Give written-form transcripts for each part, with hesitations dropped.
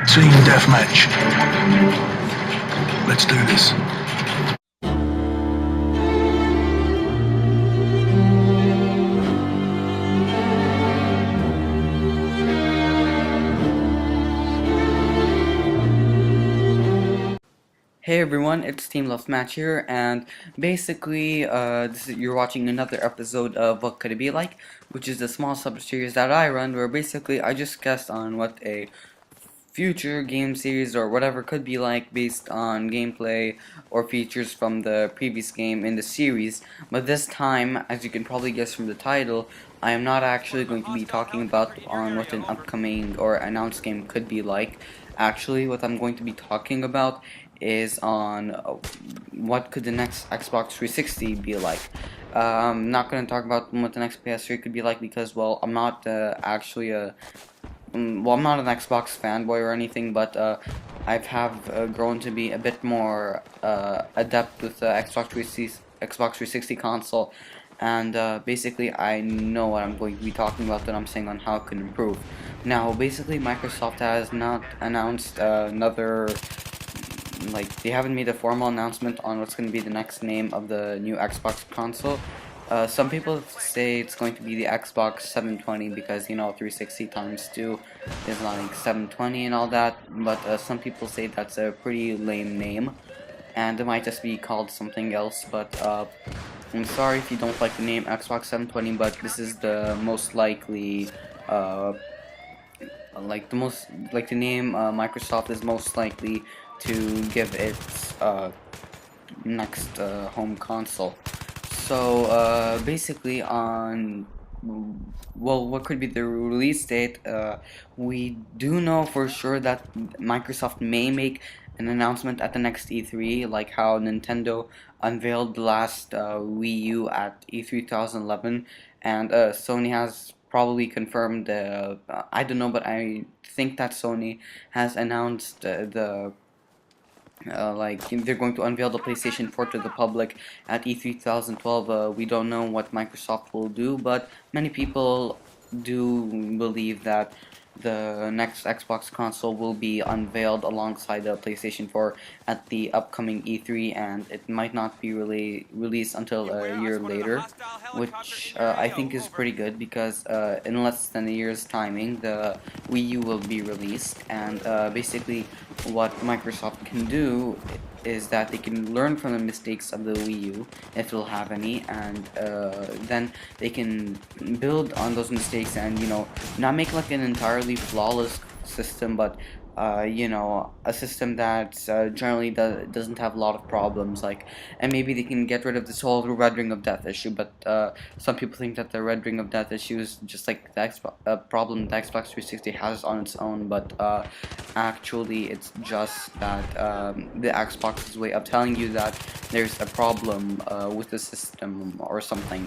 Team deathmatch. Let's do this. Hey everyone, it's Team Love Match here, and basically, you're watching another episode of What Could It Be Like, which is a small sub-series that I run, where basically I just guess on what a future game series or whatever could be like based on gameplay or features from the previous game in the series. But this time, as you can probably guess from the title, I am not actually going to be talking about on what an upcoming or announced game could be like. Actually, what I'm going to be talking about is on what could the next Xbox 360 be like. I'm not going to talk about what the next PS3 could be like because, well, I'm not actually a I'm not an Xbox fanboy or anything, but I've grown to be a bit more adept with the Xbox 360 console, and basically I know what I'm going to be talking about that I'm saying on how it can improve. Now, basically, Microsoft has not announced another, like, they haven't made a formal announcement on what's going to be the next name of the new Xbox console. Some people say it's going to be the Xbox 720 because, 360 times 2 is like 720 and all that, but some people say that's a pretty lame name, and it might just be called something else, but I'm sorry if you don't like the name Xbox 720, but this is the most likely, the name Microsoft is most likely to give its next home console. So basically on, well, what could be the release date? We do know for sure that Microsoft may make an announcement at the next E3, like how Nintendo unveiled the last Wii U at E3 2011, and Sony has probably confirmed. I don't know, but I think that Sony has announced like they're going to unveil the PlayStation 4 to the public at E3 2012. We don't know what Microsoft will do, but many people do believe that the next Xbox console will be unveiled alongside the PlayStation 4 at the upcoming E3, and it might not be really released until a year later, which I think is pretty good because in less than a year's timing, the Wii U will be released, and basically what Microsoft can do is that they can learn from the mistakes of the Wii U, if it'll have any, and then they can build on those mistakes and, not make like an entirely flawless system, but a system that generally doesn't have a lot of problems, like, and maybe they can get rid of this whole red ring of death issue, but some people think that the red ring of death issue is just like the problem the Xbox 360 has on its own, but actually it's just that the Xbox's way of telling you that there's a problem with the system or something.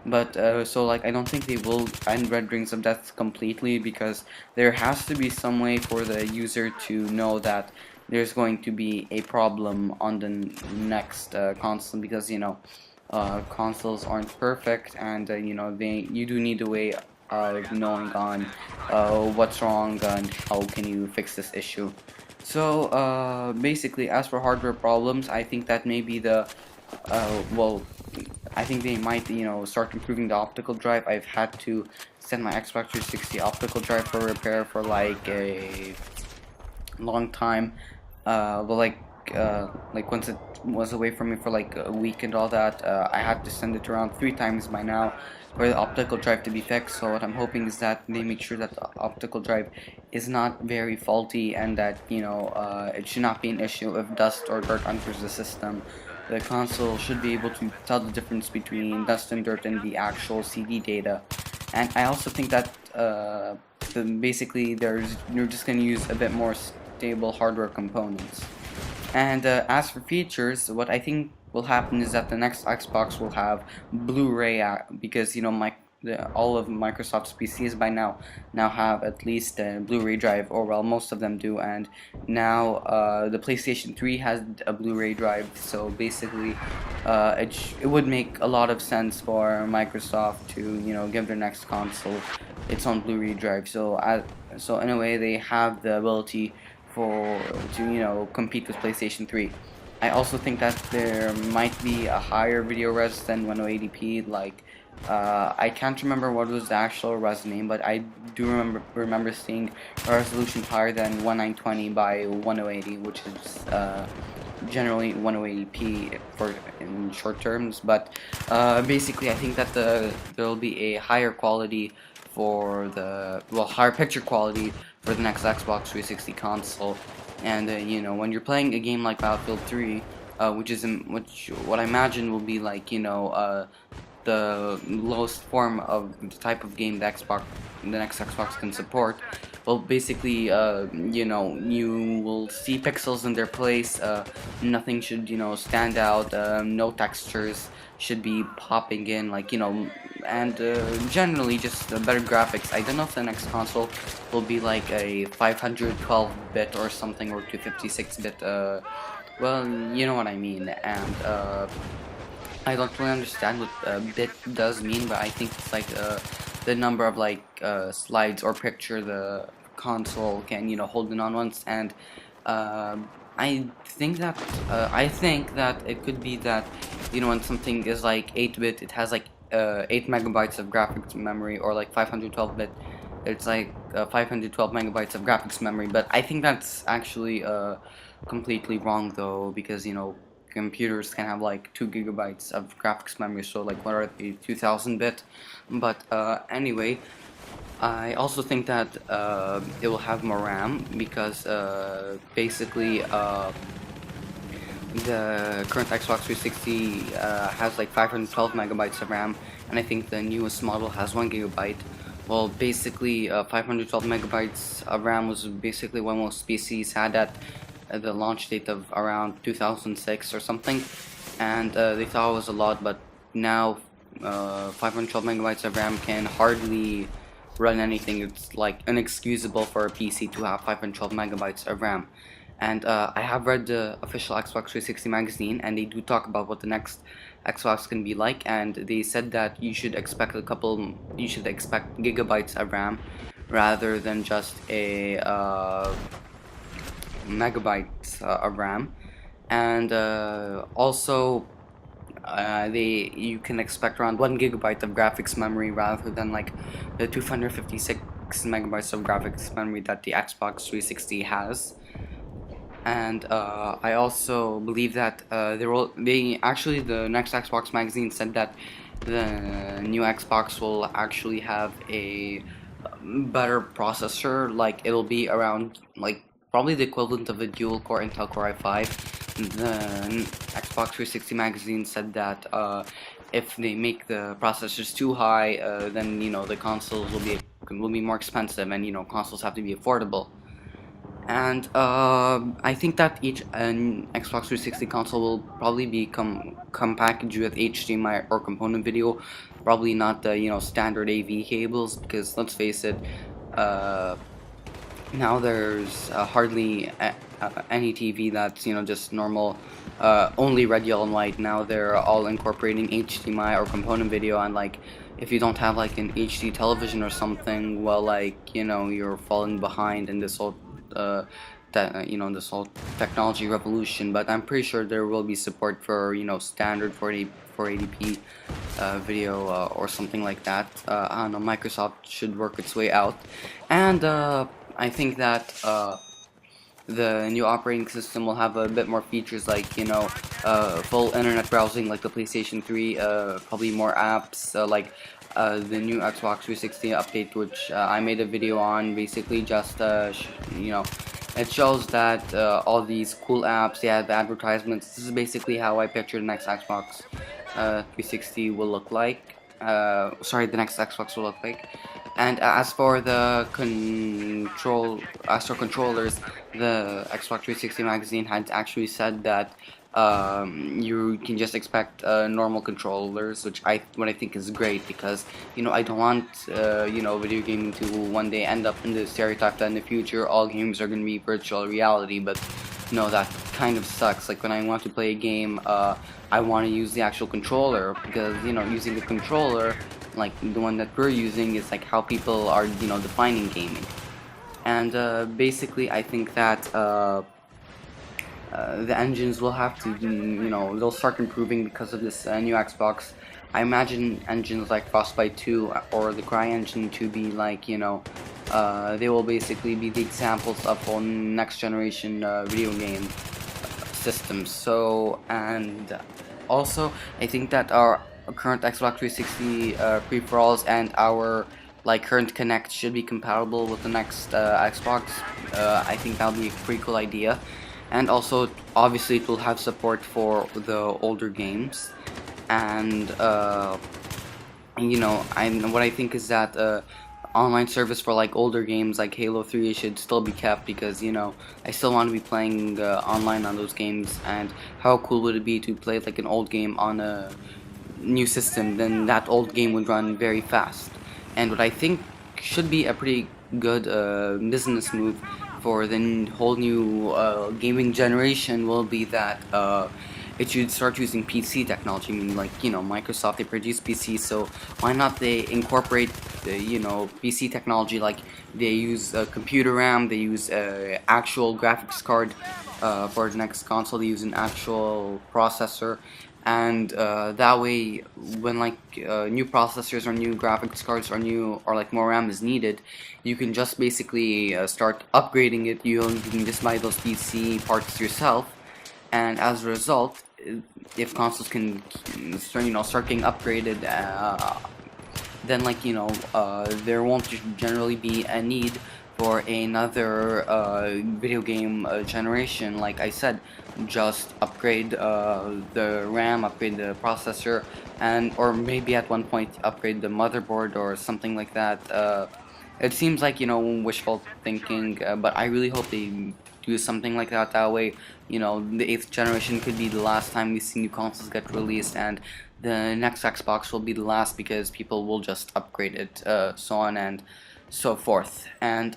But so, like, I don't think they will end red rings of death completely because there has to be some way for the user to know that there's going to be a problem on the next console, because consoles aren't perfect, and you do need a way of knowing on what's wrong and how can you fix this issue. So basically, as for hardware problems, I think that maybe well, I think they might, start improving the optical drive. I've had to send my Xbox 360 optical drive for repair for like a long time. But like once it was away from me for like a week and all that, I had to send it around 3 times by now for the optical drive to be fixed. So what I'm hoping is that they make sure that the optical drive is not very faulty, and that it should not be an issue if dust or dirt enters the system. The console should be able to tell the difference between dust and dirt and the actual CD data. And I also think that basically you're just going to use a bit more stable hardware components. And as for features, what I think will happen is that the next Xbox will have Blu-ray, because all of Microsoft's PCs by now have at least a Blu-ray drive, or well, most of them do, and now the PlayStation 3 has a Blu-ray drive. So basically, it would make a lot of sense for Microsoft to give their next console its own Blu-ray drive. So in a way, they have the ability to compete with PlayStation 3. I also think that there might be a higher video res than 1080p. Like, I can't remember what was the actual res name, but I do remember seeing a resolution higher than 1920 by 1080, which is generally 1080p for in short terms. But basically, I think that there will be a higher quality for higher picture quality for the next Xbox 360 console. And when you're playing a game like Battlefield 3, what I imagine will be like the lowest form of the type of game the next Xbox can support. Well, basically, you will see pixels in their place. Nothing should, stand out. No textures should be popping in, like, and generally just better graphics. I don't know if the next console will be like a 512-bit or something, or 256-bit. Well, you know what I mean. And I don't really understand what bit does mean, but I think it's like the number of like slides or picture the console can hold in on once. And I think that it could be that when something is like 8-bit, it has like 8 megabytes of graphics memory, or like 512-bit, it's like 512 megabytes of graphics memory. But I think that's actually completely wrong, though, because computers can have like 2 gigabytes of graphics memory, so like what are the 2000-bit. But anyway, I also think that it will have more RAM, because basically the current Xbox 360 has like 512 megabytes of RAM, and I think the newest model has 1 gigabyte. Well, basically 512 megabytes of RAM was basically what most PCs had at the launch date of around 2006 or something, and they thought it was a lot, but now 512 megabytes of RAM can hardly run anything. It's like inexcusable for a PC to have 512 megabytes of RAM. And I have read the official Xbox 360 magazine, and they do talk about what the next Xbox can be like, and they said that you should expect gigabytes of RAM rather than just a megabytes of RAM. And also you can expect around 1 gigabyte of graphics memory rather than like the 256 megabytes of graphics memory that the Xbox 360 has. And I also believe that the next Xbox magazine said that the new Xbox will actually have a better processor. Like, it'll be around like probably the equivalent of a dual-core Intel Core i5. The Xbox 360 magazine said that if they make the processors too high, then the consoles will be more expensive, and consoles have to be affordable. And I think that each Xbox 360 console will probably become packaged with HDMI or component video, probably not the standard AV cables, because let's face it, now there's hardly any TV that's just normal, only red, yellow, and white. Now they're all incorporating HDMI or component video, and like if you don't have like an HD television or something, well, like you're falling behind in this whole this whole technology revolution. But I'm pretty sure there will be support for standard 480p video or something like that. I don't know, Microsoft should work its way out. And I think that the new operating system will have a bit more features, like full internet browsing like the PlayStation 3, probably more apps, like the new Xbox 360 update, which I made a video on. Basically just it shows that all these cool apps, they have advertisements. This is basically how I picture the next Xbox 360 will look like. The next Xbox will look like. And as for the controllers, the Xbox 360 magazine had actually said that you can just expect normal controllers, which I think is great, because I don't want video gaming to one day end up in the stereotype that in the future all games are going to be virtual reality. But that kind of sucks. Like, when I want to play a game, I want to use the actual controller, because using the controller, like the one that we're using, is like how people are defining gaming. And basically, I think that the engines will have to, they'll start improving because of this new Xbox. I imagine engines like Frostbite 2 or the CryEngine to be like, they will basically be the examples of all next generation video game systems. So, and also, I think that our current Xbox 360 free-for-alls and our like current Connect should be compatible with the next Xbox. I think that would be a pretty cool idea. And also, obviously, it will have support for the older games. And what I think is that online service for like older games like Halo 3 should still be kept, because I still want to be playing online on those games. And how cool would it be to play like an old game on a new system? Then that old game would run very fast. And what I think should be a pretty good business move for the whole new gaming generation will be that it should start using PC technology. I mean, like, Microsoft, they produce PC, so why not they incorporate PC technology? Like, they use computer RAM, they use actual graphics card for the next console, they use an actual processor. And that way, when like new processors or new graphics cards or like more RAM is needed, you can just basically start upgrading it. You can just buy those PC parts yourself, and as a result, if consoles can start getting upgraded, then like there won't generally be a need for another video game generation. Like I said, just upgrade the RAM, upgrade the processor, and or maybe at one point upgrade the motherboard or something like that. It seems like wishful thinking, but I really hope they do something like that. That way, the 8th generation could be the last time we see new consoles get released, and the next Xbox will be the last, because people will just upgrade it, so on and so forth. And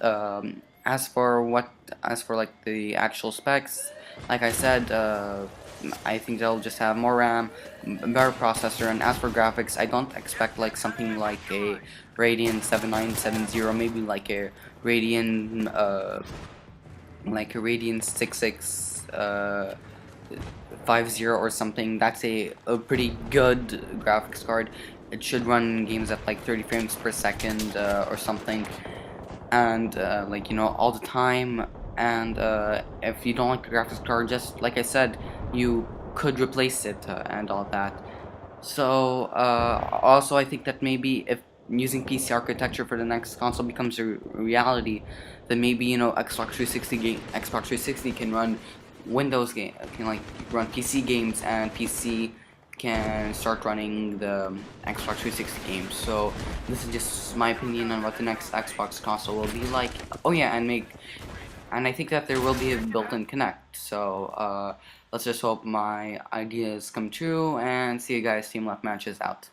as for like the actual specs, like I said, I think they'll just have more RAM, better processor. And as for graphics, I don't expect like something like a Radeon 7970, maybe like a Radeon 66 50 or something. That's a pretty good graphics card. It should run games at like 30 frames per second or something, and like all the time. And if you don't like the graphics card, just like I said, you could replace it and all that. So also, I think that maybe if using PC architecture for the next console becomes a reality, then maybe Xbox 360 can run Windows game, can like run PC games, and PC can start running the Xbox 360 games. So this is just my opinion on what the next Xbox console will be like. Oh yeah, and I think that there will be a built-in Connect. So let's just hope my ideas come true, and see you guys. Team Left Matches out.